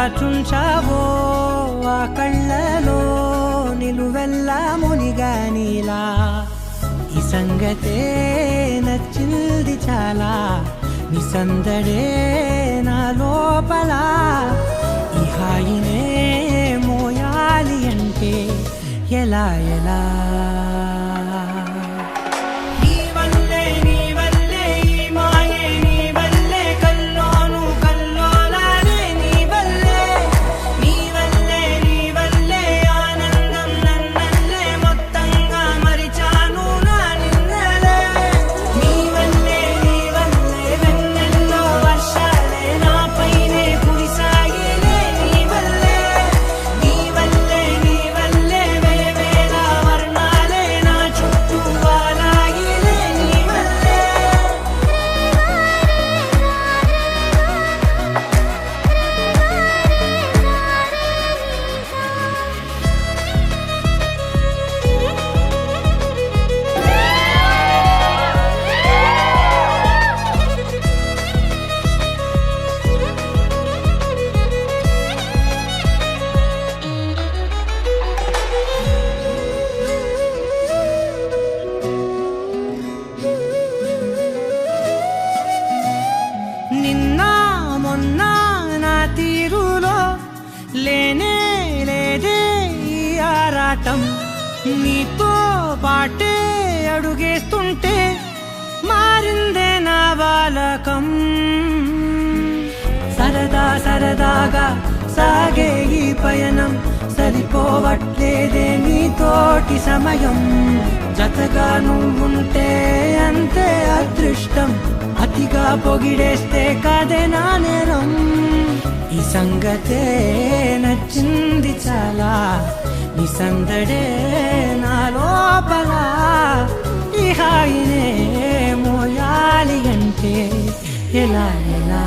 దాచుంచావో ఆ కళ్ళలో నిలువెల్లా మునిగానిలా ఈ సంగతే నచ్చింది చాలా నీ సందడే నా లోపల ఈ హాయినే మోయాలి అంటే ఎలా ఎలా లేనే లేదే ఈ ఆరాటం నీతో పాటే అడుగేస్తుంటే మారిందే నా బాలకం సరదా సరదాగా సాగే ఈ పయనం సరిపోవట్లేదే నీతోటి సమయం జతగా నువ్వుంటే అంతే అదృష్టం అతిగా పొగిడేస్తే కాదే నా నేరం ఈ సంగతే నచ్చింది చాలా నీ సందడే నా లోపల ఈ హాయినే మోయాలి అంటే ఎలా ఎలా